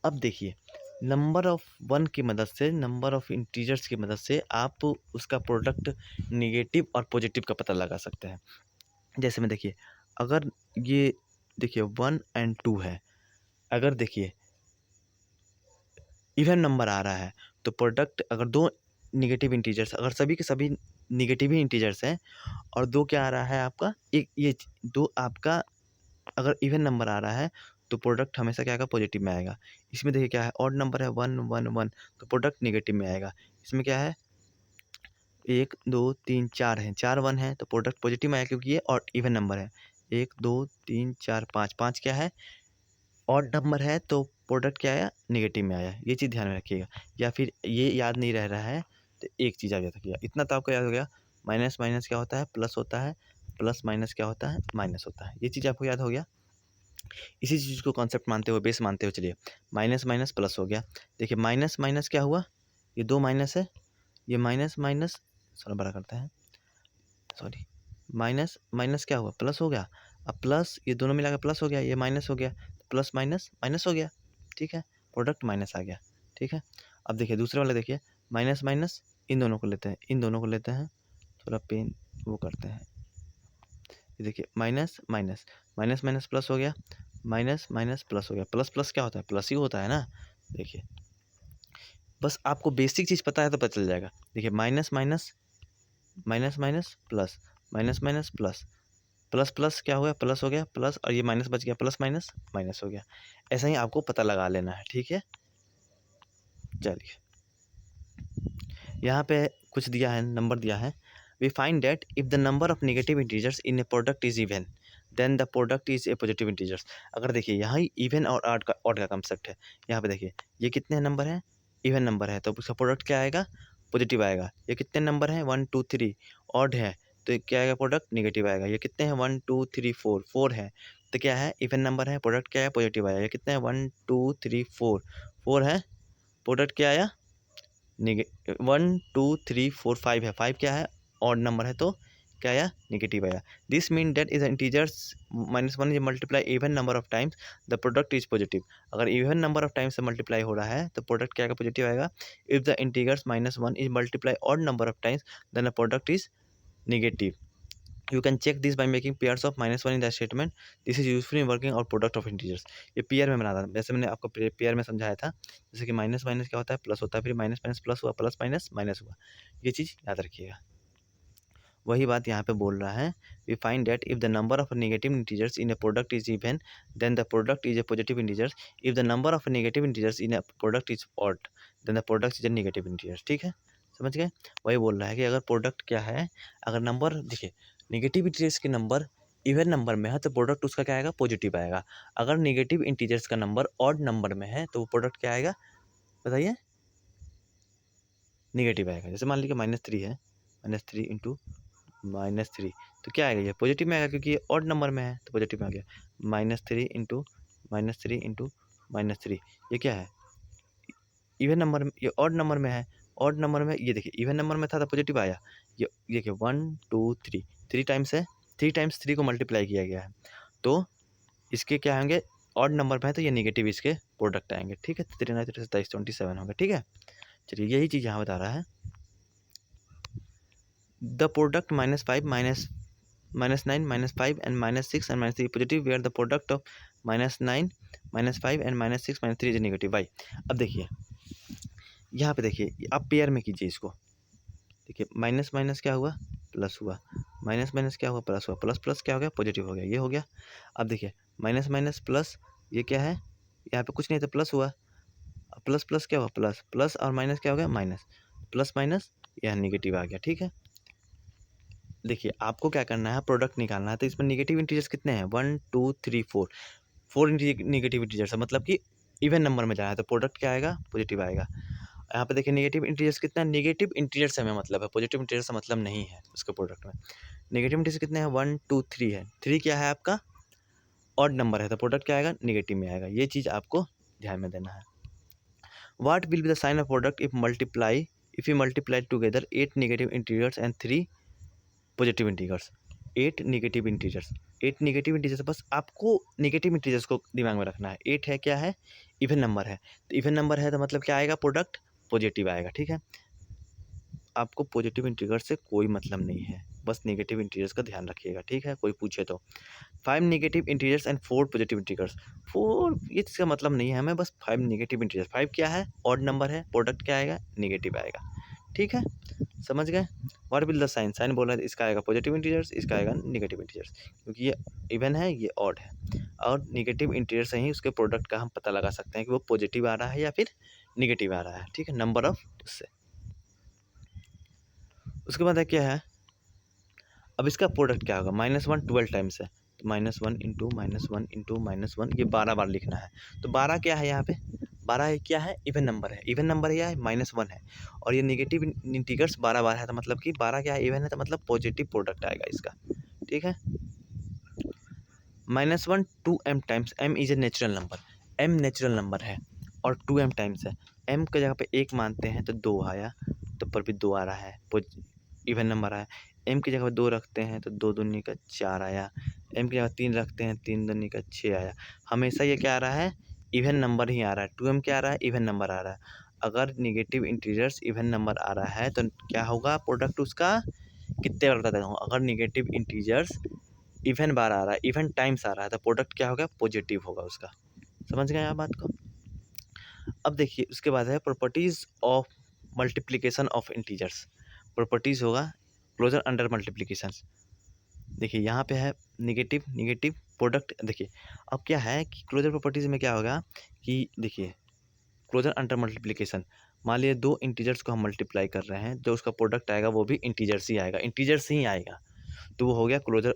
अब देखिए नंबर ऑफ 1 की मदद से, नंबर ऑफ इंटीजर्स की मदद से आप उसका प्रोडक्ट नेगेटिव और पॉजिटिव का पता लगा सकते हैं। जैसे में देखिए, अगर ये देखिए 1 एंड 2 है, अगर देखिए इवन नंबर आ रहा है तो प्रोडक्ट, अगर दो नेगेटिव इंटीजर्स, अगर सभी के सभी नेगेटिव ही इंटीजर्स हैं और दो क्या आ रहा है आपका, एक ये दो आपका अगर इवन नंबर आ रहा है तो प्रोडक्ट हमेशा क्या आएगा, पॉजिटिव में आएगा। इसमें देखिए क्या है, ऑड नंबर है 1 1 1 तो प्रोडक्ट नेगेटिव में आएगा। इसमें क्या है, 1 2 3 4 है, 4 1 है तो प्रोडक्ट पॉजिटिव में आएगा क्योंकि ये और इवन नंबर है। 1 2 3 4 5, 5 क्या है, ऑड नंबर है तो प्रोडक्ट क्या आया, नेगेटिव में आया। ये चीज़ ध्यान में रखिएगा। या फिर ये याद नहीं रह रहा है तो एक चीज़ याद रखिएगा, इतना तो आपको याद हो गया, माइनस माइनस क्या होता है, प्लस होता है, प्लस माइनस क्या होता है, माइनस होता है। ये चीज़ आपको याद हो गया। इसी चीज़ को कॉन्सेप्ट मानते हुए, बेस मानते हुए चलिए, माइनस माइनस प्लस हो गया। देखिए माइनस माइनस क्या हुआ, ये दो माइनस है, ये माइनस माइनस, थोड़ा बड़ा करते हैं, सॉरी, माइनस माइनस क्या हुआ, प्लस हो गया। अब प्लस, ये दोनों मिला के प्लस हो गया, ये माइनस हो गया, प्लस माइनस माइनस हो गया। ठीक है, प्रोडक्ट माइनस आ गया। ठीक है, अब देखिए दूसरे वाले, देखिए माइनस माइनस, इन दोनों को लेते हैं, इन दोनों को लेते हैं, थोड़ा पेन वो करते हैं। ये देखिए minus minus, minus minus plus हो गया, माइनस माइनस प्लस हो गया। प्लस प्लस क्या होता है, प्लस ही होता है ना। देखिए बस आपको बेसिक चीज़ पता है तो पता चल जाएगा। देखिए minus minus, minus minus plus, minus minus plus, plus plus क्या हो गया, प्लस हो गया, प्लस, और ये माइनस बच गया, प्लस माइनस माइनस हो गया। ऐसा ही आपको पता लगा लेना है। ठीक है, चलिए यहाँ पे कुछ दिया है, नंबर दिया है। We find that if the number of negative integers in a product is even then the product is a positive integers. अगर देखिए यहाँ इवन और ऑड का कंसेप्ट है। यहाँ पे देखिए ये कितने नंबर हैं, इवन नंबर है तो उसका प्रोडक्ट क्या आएगा, पॉजिटिव आएगा। ये कितने नंबर हैं, 1 2 3, ऑड है तो क्या आएगा, प्रोडक्ट नेगेटिव आएगा। ये कितने हैं, 1 2 3 4, 4 है तो क्या है, इवन नंबर है, प्रोडक्ट क्या है, पॉजिटिव आया। ये कितने हैं, 1 2 3 4, 4 है, प्रोडक्ट क्या आया, 1 2 3 4 5 है, 5 क्या है, ऑड नंबर है तो क्या आया, नेगेटिव आया। This mean that is integers -1 is multiply even number of times the product is positive. अगर इवन नंबर ऑफ टाइम्स से मल्टीप्लाई हो रहा है तो प्रोडक्ट क्या आएगा, पॉजिटिव आएगा। If the integers -1 is multiply odd number of times then the product is negative. You can check this by making pairs of -1 in the statement. This is useful in working out product of integers. ये pair में बनाना था, जैसे मैंने आपको pair में समझाया था। जैसे कि माइनस माइनस क्या होता है, प्लस होता है, फिर माइनस माइनस प्लस हुआ, प्लस माइनस माइनस हुआ। ये चीज़ याद रखिएगा। वही बात यहाँ पे बोल रहा है, we find that if the number of negative integers in a product is even then the product is a positive integers. If the number of negative integers in a product is odd then the product is a negative integers. ठीक है, समझ गए। वही बोल रहा है कि अगर प्रोडक्ट क्या है, अगर नंबर देखिए नेगेटिव इंटीजर्स के नंबर इवन नंबर में है तो प्रोडक्ट उसका क्या आएगा, पॉजिटिव आएगा। अगर नेगेटिव इंटीजर्स का नंबर ऑड नंबर में है तो वो प्रोडक्ट क्या आएगा, बताइए, नेगेटिव आएगा। जैसे मान लीजिए -3 है, -3 इंटू -3 तो क्या आएगा, ये पॉजिटिव में आएगा क्योंकि ये ऑड नंबर में है तो पॉजिटिव में आ गया। -3 इंटू -3 इंटू -3, ये क्या है, इवन नंबर में, ये ऑड नंबर में है, ऑड नंबर में ये देखिए इवन नंबर में था तो पॉजिटिव आया, ये देखिए 1 2 3, 3 टाइम्स है, 3 टाइम्स 3 को मल्टीप्लाई किया गया है, तो इसके क्या होंगे, ऑड नंबर में है तो ये नेगेटिव इसके प्रोडक्ट आएंगे, ठीक है। 3 9 27 27 होंगे, ठीक है। चलिए यही चीज़ यहाँ बता रहा है, the product -5 -9 -5 and -6 and -3 positive, where the product of -9 -5 and -6 -3 is negative, why. अब देखिए यहाँ पे देखिए, आप पेयर में कीजिए इसको, देखिए माइनस माइनस क्या हुआ, प्लस हुआ, माइनस माइनस क्या हुआ, प्लस हुआ, प्लस प्लस क्या हो गया, पॉजिटिव हो गया, ये हो गया। अब देखिए माइनस माइनस प्लस, ये क्या है, यहाँ पे कुछ नहीं था, प्लस हुआ, प्लस प्लस क्या हुआ, प्लस प्लस, और माइनस क्या हो गया, माइनस, प्लस माइनस यह नेगेटिव आ गया, ठीक है। देखिए आपको क्या करना है, प्रोडक्ट निकालना है, तो इसमें नेगेटिव इंटीजर्स कितने हैं, 1 2 3 4, 4 नेगेटिव इंटीजर्स है, मतलब कि इवन नंबर में जाना है तो प्रोडक्ट क्या आएगा, पॉजिटिव आएगा। यहाँ पे देखिए नेगेटिव इंटीजर्स कितना है, नेगेटिव इंटीजर से हमें मतलब है, पॉजिटिव इंटीजर से मतलब नहीं है उसके प्रोडक्ट में। नेगेटिव इंटीजर कितने हैं, 1 2 3 है, 3 क्या है आपका, ऑड नंबर है, तो प्रोडक्ट क्या आएगा, नेगेटिव में आएगा, ये चीज़ आपको ध्यान में देना है। What will be the sign of product if you multiply together 8 negative integers and 3 positive integers, 8 negative integers, 8 negative integers, बस आपको नेगेटिव इंटीजर्स को दिमाग में रखना है। 8 है, क्या है, इवन नंबर है, तो इवन नंबर है तो मतलब क्या आएगा, प्रोडक्ट पॉजिटिव आएगा, ठीक है। आपको पॉजिटिव इंटीजर से कोई मतलब नहीं है, बस नेगेटिव इंटीजर्स का ध्यान रखिएगा, ठीक है, कोई पूछे तो। 5 negative integers and 4 positive integers, 4 इसका मतलब नहीं है हमें, बस 5 नेगेटिव इंटीजर्स, 5 क्या है, ऑड नंबर है, प्रोडक्ट क्या आएगा, नेगेटिव आएगा, ठीक है, समझ गए। What will the sign, sign बोला है इसका आएगा पॉजिटिव इंटीजर्स, इसका आएगा नेगेटिव इंटीजर्स, क्योंकि ये इवन है, ये ऑड है, और नेगेटिव इंटीजर से ही उसके प्रोडक्ट का हम पता लगा सकते हैं कि वो पॉजिटिव आ रहा है या फिर नेगेटिव आ रहा है, ठीक है, नंबर ऑफ उससे। उसके बाद है क्या है, अब इसका प्रोडक्ट क्या होगा, -1 12 टाइम्स है, तो -1 इंटू -1 इंटू -1, ये 12 बार लिखना है, तो 12 क्या है यहाँ पे, 12 क्या है, इवन नंबर है, इवन नंबर है, -1 है, और ये नेगेटिव इंटीजर्स 12 बार है, तो मतलब कि 12 क्या है, इवन है, तो मतलब पॉजिटिव प्रोडक्ट आएगा इसका, ठीक है। -1 2m times, m is a natural number, m natural number है और 2m टाइम्स है, m की जगह पे 1 मानते हैं तो 2 आया, तो पर भी 2 आ रहा है, इवन नंबर आया। m की जगह 2 रखते हैं तो 2 दूनी का 4 आया, m की जगह 3 रखते हैं 3 दूनी का 6 आया, हमेशा ये क्या आ रहा है, इवन नंबर ही आ रहा है, 2m क्या आ रहा है, इवन नंबर आ रहा है। अगर नेगेटिव इंटीजर्स इवन नंबर आ रहा है तो क्या होगा, प्रोडक्ट उसका कितने बार बताता हूँ, अगर नेगेटिव इंटीजर्स इवन बार आ रहा है, इवन टाइम्स आ रहा है, तो प्रोडक्ट क्या होगा, पॉजिटिव होगा उसका, समझ गए आप बात को। अब देखिए उसके बाद है properties of multiplication of integers, properties होगा क्लोजर अंडर मल्टीप्लिकेशन। देखिए यहाँ पे है नेगेटिव नेगेटिव प्रोडक्ट, देखिए अब क्या है कि क्लोजर प्रॉपर्टीज में क्या होगा कि देखिए क्लोजर अंडर मल्टीप्लिकेशन, मान लीजिए 2 इंटीजर्स को हम मल्टीप्लाई कर रहे हैं, जो उसका प्रोडक्ट आएगा वो भी इंटीजर्स ही आएगा, इंटीजर्स ही आएगा, तो वो हो गया closure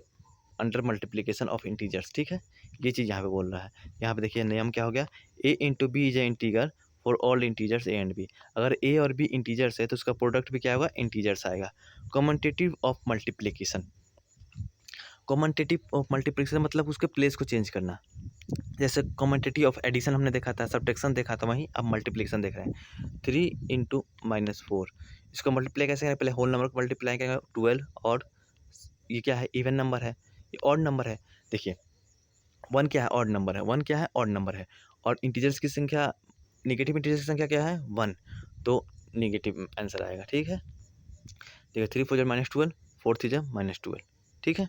under multiplication of integers, ठीक है। ये चीज़ यहाँ पे बोल रहा है, यहाँ पे देखिए नियम क्या हो गया, A into B is a integer for all integers A and B, अगर ए और बी इंटीजर्स है तो उसका प्रोडक्ट भी क्या होगा, इंटीजर्स आएगा। कॉमनटेटिव ऑफ मल्टीप्लिकेशन, कॉमनटेटिव ऑफ मल्टीप्लिकेशन मतलब उसके प्लेस को चेंज करना, जैसे कॉमनटेटिव ऑफ एडिशन हमने देखा था, सब्ट्रैक्शन देखा था, वहीं अब मल्टीप्लिकेशन देख रहे हैं। 3 इंटू -4, इसको मल्टीप्लाई कैसे करें, पहले होल नंबर को मल्टीप्लाई करेंगे 12, और ये क्या है, इवन नंबर है, ये ऑड नंबर है, देखिए 1 क्या है, ऑड नंबर है, 1 क्या है, ऑड नंबर है, और इंटीजर्स की संख्या, नेगेटिव इंटीजर्स की संख्या क्या है, 1, तो नेगेटिव आंसर आएगा, ठीक है। देखिए 3 4 -12, 4 3 -12, ठीक है,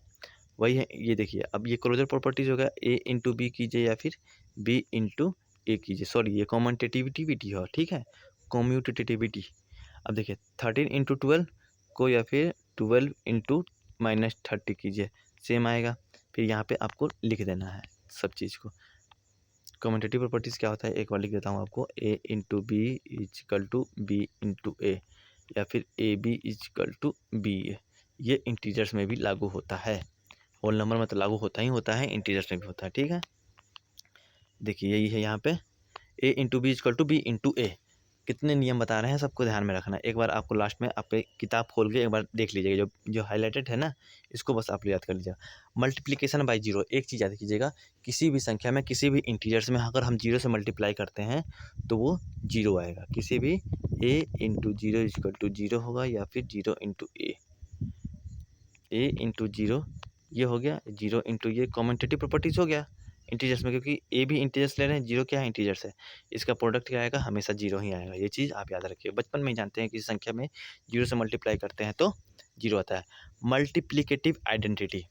वही है। ये देखिए अब ये क्लोजर प्रॉपर्टीज होगा, ए इंटू बी कीजिए या फिर बी इंटू ए कीजिए, सॉरी ये कॉमनटेटिविटी हो, ठीक है, कॉम्यूटेटिविटी। अब देखिए 13 इंटू 12 को या फिर 12 इंटू -30 कीजिए, सेम आएगा, फिर यहाँ पे आपको लिख देना है सब चीज़ को। कम्यूटेटिव प्रॉपर्टीज़ क्या होता है, एक बार लिख देता हूँ आपको, A into B is equal to B into A, या फिर A B is equal to B A, ये इंटीजर्स में भी लागू होता है, होल नंबर में तो लागू होता ही होता है, इंटीजर्स में भी होता है, ठीक है। देखिए यही है यहाँ पे, A into B is equal to B into A, कितने नियम बता रहे हैं सबको ध्यान में रखना। एक बार आपको लास्ट में आप किताब खोल के एक बार देख लीजिएगा, जो जो हाईलाइटेड है ना, इसको बस आप याद कर लीजिएगा। मल्टीप्लिकेशन बाय जीरो, एक चीज़ याद कीजिएगा, किसी भी संख्या में किसी भी इंटीजर्स में अगर हम जीरो से मल्टीप्लाई करते हैं तो वो जीरो आएगा। किसी भी a into zero is equal to zero होगा, या फिर zero into A into zero, ये हो गया जीरो इंटू ये कॉमेंटेटिव प्रॉपर्टीज हो गया इंटीजर्स में, क्योंकि ए भी इंटीजर्स ले रहे हैं, जीरो क्या है इंटीजर्स है, इसका प्रोडक्ट क्या आएगा, हमेशा जीरो ही आएगा। ये चीज़ आप याद रखिए, बचपन में ही जानते हैं कि संख्या में जीरो से मल्टीप्लाई करते हैं तो जीरो आता है। मल्टीप्लिकेटिव आइडेंटिटी,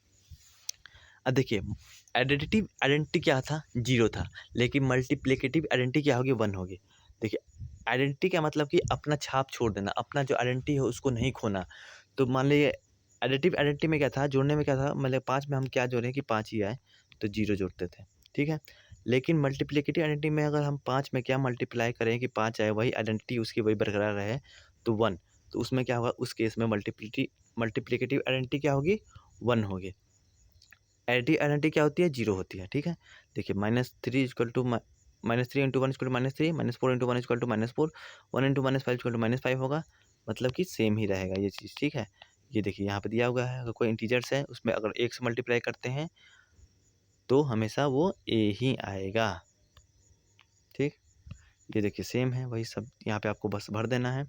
अब देखिए आइडेंटिटी क्या था, जीरो था, लेकिन मल्टीप्लिकेटिव आइडेंटिटी क्या होगी, वन होगी। देखिए आइडेंटिटी का मतलब कि अपना छाप छोड़ देना, अपना जो आइडेंटिटी है उसको नहीं खोना। तो मान लीजिए आइडेंटिटी में क्या था, जोड़ने में क्या था, मतलब 5 में हम क्या जोड़े हैं कि 5 ही आए तो जीरो जोड़ते थे, ठीक है। लेकिन मल्टीप्लिकेटिव आइडेंटिटी में अगर हम 5 में क्या मल्टीप्लाई करें कि 5 आए, वही आइडेंटिटी उसकी वही बरकरार रहे, तो 1, तो उसमें क्या होगा, उस केस में मल्टीप्लिकेटिव आइडेंटिटी क्या होगी, 1 होगी। एडिटिव आइडेंटिटी क्या होती है, जीरो होती है, ठीक है। देखिए -3 equal to -3 into one equal to -3, -4 into one equal to -4, 1 into -5 equal to -5 होगा, मतलब कि सेम ही रहेगा ये चीज़, ठीक है। ये देखिए यहाँ पे दिया हुआ है, अगर कोई इंटीजर्स है उसमें अगर एक से मल्टीप्लाई करते हैं तो हमेशा वो ए ही आएगा, ठीक। ये देखिए सेम है, वही सब यहाँ पे आपको बस भर देना है।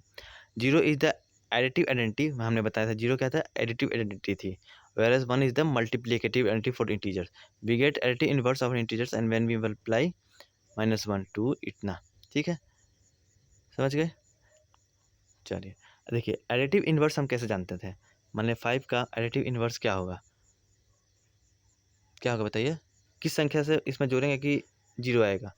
Zero is the additive identity, हमने बताया था जीरो क्या था, एडिटिव आइडेंटिटी थी। whereas 1 is the multiplicative identity for integers. We get additive inverse of integers and when we multiply -1 2 इतना, ठीक है, समझ गए। चलिए देखिए एडिटिव इन्वर्स हम कैसे जानते थे, मान लें 5 का एडिटिव इन्वर्स क्या होगा, क्या होगा बताइए, किस संख्या से इसमें जोड़ेंगे कि जीरो आएगा।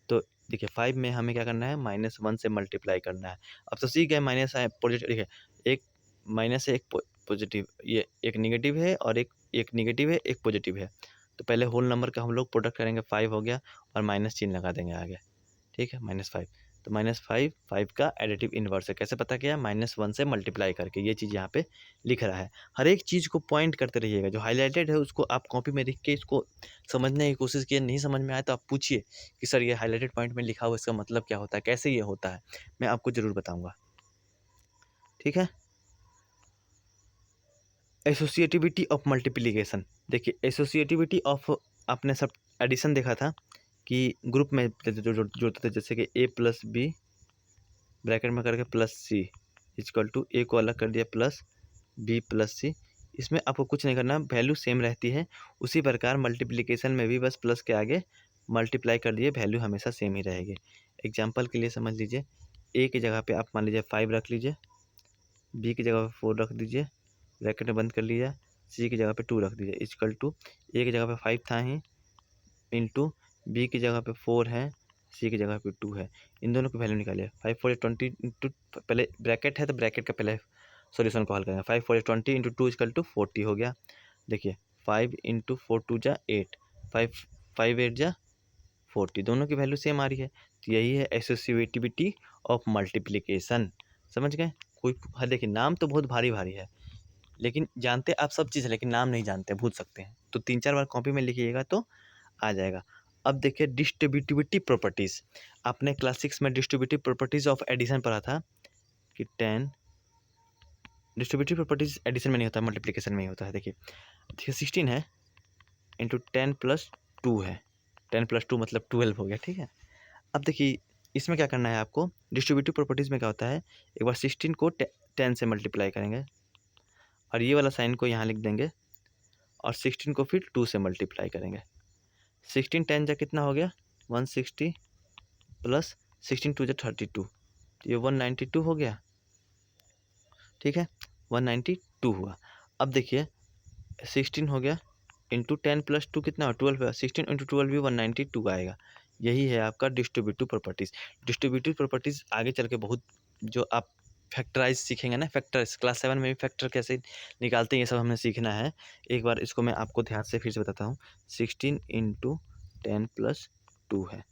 तो देखिए 5 में हमें क्या करना है, -1 से मल्टीप्लाई करना है। अब तो सीख गए, माइनस है पॉजिटिव, देखिए एक माइनस है, एक पॉजिटिव, ये एक नेगेटिव है और एक नेगेटिव है, एक पॉजिटिव है। तो पहले होल नंबर का हम लोग प्रोडक्ट करेंगे, 5 हो गया और माइनस चिन्ह लगा देंगे आगे, ठीक है, -5। तो -5 5 का एडिटिव इन्वर्स है, कैसे पता किया, -1 से मल्टीप्लाई करके, ये चीज़ यहाँ पे लिख रहा है। हर एक चीज़ को पॉइंट करते रहिएगा, जो हाईलाइटेड है उसको आप कॉपी में लिख के इसको समझने की कोशिश कीजिए। नहीं समझ में आए तो आप पूछिए कि सर ये हाईलाइटेड पॉइंट में लिखा हुआ इसका मतलब क्या होता है, कैसे ये होता है, मैं आपको ज़रूर बताऊँगा, ठीक है। एसोसिएटिविटी ऑफ मल्टीप्लिकेशन, देखिए एसोसिएटिविटी ऑफ, आपने सब एडिशन देखा था कि ग्रुप में जोड़ते थे, जैसे कि a+b ब्रैकेट में करके +c इक्वल टू a को अलग कर दिया +b+c। इसमें आपको कुछ नहीं करना, वैल्यू सेम रहती है। उसी प्रकार मल्टीप्लिकेशन में भी बस प्लस के आगे मल्टीप्लाई कर दिए, वैल्यू हमेशा सेम ही रहेगी। एग्जांपल के लिए समझ लीजिए, a की जगह पे आप मान लीजिए 5 रख लीजिए, b की जगह पे 4 रख दीजिए, ब्रैकेट में बंद कर लीजिए, c की जगह पे 2 रख दीजिए इक्वल टू a की जगह पे 5 था ही, इंटू बी की जगह पे 4 है, सी की जगह पे 2 है। इन दोनों की वैल्यू निकालिए, 5 4 20 इंटू, पहले ब्रैकेट है तो ब्रैकेट का पहले सॉल्यूशन को हल करेंगे। 5 4 20 इंटू 2 इक्वल टू 40 हो गया। देखिए 5 इंटू 4 2 जा 8, 5 5 8 जा 40, दोनों की वैल्यू सेम आ रही है। तो यही है एसोसिएटिविटी ऑफ मल्टीप्लिकेशन, समझ गए। कोई देखिए नाम तो बहुत भारी भारी है, लेकिन जानते आप सब चीज़ है, लेकिन नाम नहीं जानते, भूल सकते हैं। तो 3 4 बार कॉपी में लिखिएगा तो आ जाएगा। अब देखिए डिस्ट्रीब्यूटिविटी प्रॉपर्टीज़, आपने क्लास 6 में डिस्ट्रीब्यूटिव प्रॉपर्टीज़ ऑफ एडिशन पढ़ा था कि 10, डिस्ट्रीब्यूटिव प्रॉपर्टीज़ एडिशन में नहीं होता, मल्टीप्लिकेशन में ही होता है। देखिए 16 है इंटू 10 + 2 है, 10 + 2 मतलब 12 हो गया, ठीक है। अब देखिए इसमें क्या करना है आपको, डिस्ट्रीब्यूटिव प्रॉपर्टीज़ में क्या होता है, एक बार 16 को 10 से मल्टीप्लाई करेंगे और ये वाला साइन को यहाँ लिख देंगे और 16 को फिर 2 से मल्टीप्लाई करेंगे। 16 10 जा कितना हो गया, 160 प्लस 16 2 जा 32, ये 192 हो गया, ठीक है, 192 हुआ। अब देखिए 16 हो गया इंटू 10 + 2 कितना, 12 हुआ, 16 इंटू 12 भी 192 आएगा। यही है आपका डिस्ट्रीब्यूटिव प्रॉपर्टीज़। डिस्ट्रीब्यूटिव प्रॉपर्टीज़ आगे चल के बहुत, जो आप फैक्टराइज सीखेंगे ना, फैक्टर्स क्लास 7 में भी फैक्टर कैसे निकालते हैं ये सब हमें सीखना है। एक बार इसको मैं आपको ध्यान से फिर से बताता हूँ। 16 इंटू 10 + 2 है,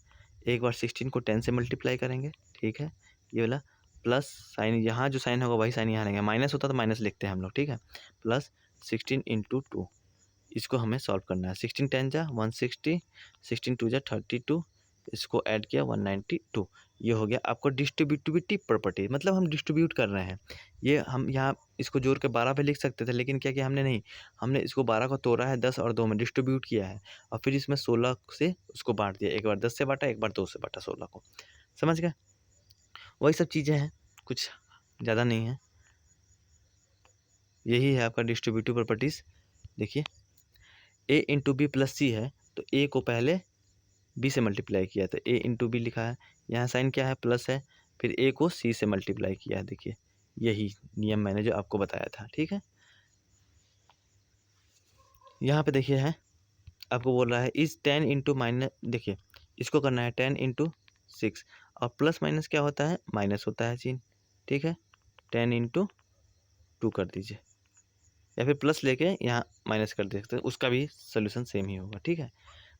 एक बार 16 को 10 से मल्टीप्लाई करेंगे, ठीक है, ये वाला प्लस साइन, यहाँ जो साइन होगा वही साइन यहाँ लेंगे, माइनस होता तो माइनस लिखते हैं हम लोग, ठीक है, प्लस 16 इंटू 2, इसको हमें सॉल्व करना है। 16 10 जा 160, 16 2 जा 32, इसको ऐड किया 192। ये हो गया आपको डिस्ट्रीब्यूटिविटी प्रॉपर्टी, मतलब हम डिस्ट्रीब्यूट कर रहे हैं। ये हम यहाँ इसको जोड़ के 12 पे लिख सकते थे, लेकिन क्या किया हमने, नहीं, हमने इसको 12 को तोड़ा है 10 और 2 में डिस्ट्रीब्यूट किया है, और फिर इसमें 16 से उसको बांट दिया, एक बार 10 से बांटा, एक बार 2 से बांटा 16 को। समझ गए? वही सब चीज़ें हैं, कुछ ज़्यादा नहीं है। यही है आपका डिस्ट्रीब्यूटिव प्रॉपर्टीज़। देखिए a इंटू बी प्लस सी है, तो a को पहले b से मल्टीप्लाई किया, तो a इंटू बी लिखा है, यहाँ साइन क्या है, प्लस है, फिर a को c से मल्टीप्लाई किया है। देखिए यही नियम मैंने जो आपको बताया था, ठीक है। यहाँ पे देखिए है, आपको बोल रहा है इस 10 इंटू माइनस, देखिए इसको करना है 10 इंटू 6, और प्लस माइनस क्या होता है, माइनस होता है चिन्ह, ठीक है। 10 इंटू 2 कर दीजिए, या फिर प्लस लेके यहाँ माइनस कर दे सकते हैं, उसका भी सोल्यूशन सेम ही होगा, ठीक है।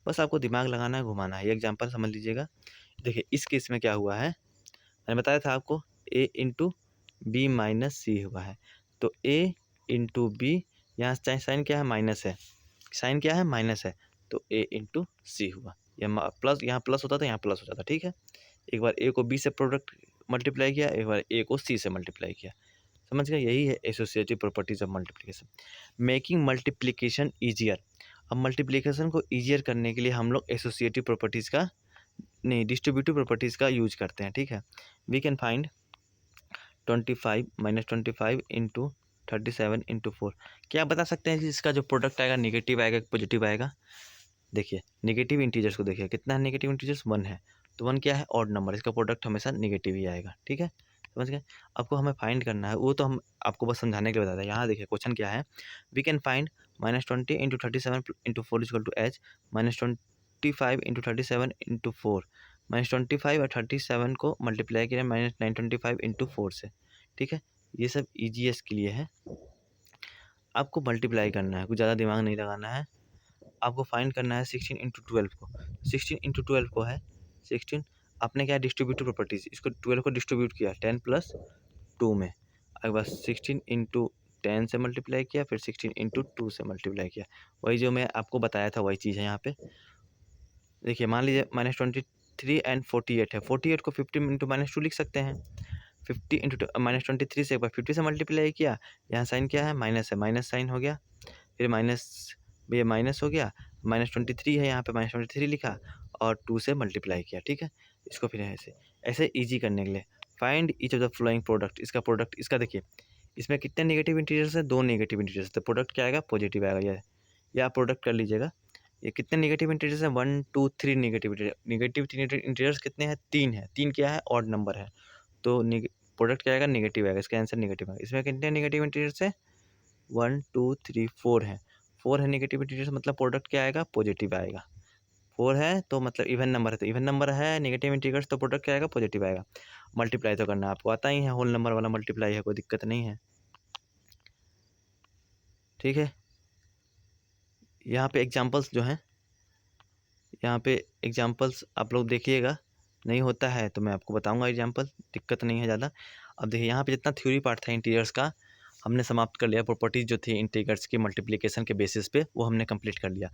बस आपको दिमाग लगाना है, घुमाना है। ये एग्जांपल समझ लीजिएगा। देखिए इस केस में क्या हुआ है, मैंने बताया था आपको a इंटू बी माइनस सी हुआ है, तो a इंटू बी, यहाँ साइन क्या है, माइनस है, साइन क्या है, माइनस है, तो a इंटू सी हुआ। यह प्लस, यहाँ प्लस होता था, यहाँ प्लस हो जाता, ठीक है। एक बार a को b से प्रोडक्ट मल्टीप्लाई किया, एक बार a को c से मल्टीप्लाई किया। समझ गए? यही है associative properties of multiplication. Making multiplication easier. अब मल्टीप्लिकेशन को ईजियर करने के लिए हम लोग एसोसिएटिव प्रॉपर्टीज़ का, नहीं, डिस्ट्रीब्यूटिव प्रॉपर्टीज़ का यूज करते हैं, ठीक है। We can find 25 minus 25 into 37 into 4। क्या आप बता सकते हैं कि इसका जो प्रोडक्ट आएगा निगेटिव आएगा कि पॉजिटिव आएगा? देखिए निगेटिव इंटीजर्स को देखिए, कितना है निगेटिव इंटीजर्स, 1 है, तो 1 क्या है, ऑड नंबर, इसका प्रोडक्ट हमेशा निगेटिव ही आएगा, ठीक है। समझ गए? आपको हमें फाइंड करना है, वो तो हम आपको बस समझाने के लिए बताते हैं। यहाँ देखिए क्वेश्चन क्या है, we can find -20 into 37 into 4 equal to H, -25 into 37 into 4, -25 और 37 को मल्टीप्लाई करें -925 इंटू 4 से, ठीक है। ये सब EGS के लिए है, आपको मल्टीप्लाई करना है, कुछ ज़्यादा दिमाग नहीं लगाना है। आपको फाइंड करना है 16 इंटू 12 को, 16 इंटू 12 को है 16, आपने क्या डिस्ट्रीब्यूटिव प्रॉपर्टीज, इसको 12 को डिस्ट्रीब्यूट किया 10 प्लस 2 में, अगर बस 16 इंटू 10 से मल्टीप्लाई किया, फिर 16 इंटू 2 से मल्टीप्लाई किया, वही जो मैं आपको बताया था वही चीज़ है यहाँ पे। देखिए मान लीजिए -23 एंड 48 है, 48 को 50 इंटू -2 लिख सकते हैं, 50 इंटू -23 से एक बार 50 से मल्टीप्लाई किया, यहाँ साइन क्या है, माइनस है, माइनस साइन हो गया, फिर माइनस, ये माइनस हो गया, -23 है, यहाँ पे -23 लिखा और 2 से मल्टीप्लाई किया, ठीक है। इसको फिर ऐसे ऐसे ईजी करने के लिए find each of the flowing product, इसका प्रोडक्ट, इसका देखिए इसमें कितने नेगेटिव इंटीजर्स है, 2 नेगेटिव इंटीजर्स, तो प्रोडक्ट क्या आएगा, पॉजिटिव आएगा। ये आप प्रोडक्ट कर लीजिएगा। ये कितने नेगेटिव इंटीजर्स है, 1 2 3 नेगेटिव इंटीजर्स कितने हैं, 3 है, 3 क्या है, ऑड नंबर है, तो प्रोडक्ट क्या आएगा, नेगेटिव आएगा, इसका आंसर नेगेटिव आएगा। इसमें कितने नेगेटिव इंटीजर्स है, 1 2 3 4 है, 4 है नेगेटिव इंटीजर्स, मतलब प्रोडक्ट क्या आएगा, पॉजिटिव आएगा। 4 है तो मतलब इवन नंबर है, तो इवन नंबर है, नेगेटिव इंटीजर्स, तो प्रोडक्ट क्या आएगा, पॉजिटिव आएगा। मल्टीप्लाई तो करना आपको आता ही है, होल नंबर वाला मल्टीप्लाई है, कोई दिक्कत नहीं है, ठीक है। यहाँ पे एग्जांपल्स जो हैं, यहाँ पे एग्जांपल्स आप लोग देखिएगा, नहीं होता है तो मैं आपको बताऊंगा एग्जांपल, दिक्कत नहीं है ज़्यादा। अब देखिए यहाँ पे जितना थ्योरी पार्ट था इंटीजर्स का हमने समाप्त कर लिया, प्रॉपर्टीज जो थी इंटीजर्स की मल्टीप्लिकेशन के बेसिस पे वो हमने कंप्लीट कर लिया।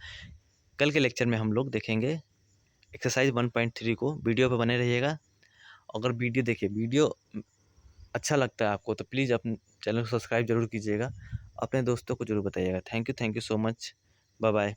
कल के लेक्चर में हम लोग देखेंगे एक्सरसाइज 1.3 को, वीडियो पे बने रहिएगा। अगर वीडियो देखिए, वीडियो अच्छा लगता है आपको तो प्लीज़ अपने चैनल को सब्सक्राइब जरूर कीजिएगा, अपने दोस्तों को जरूर बताइएगा। Thank you so much, bye bye.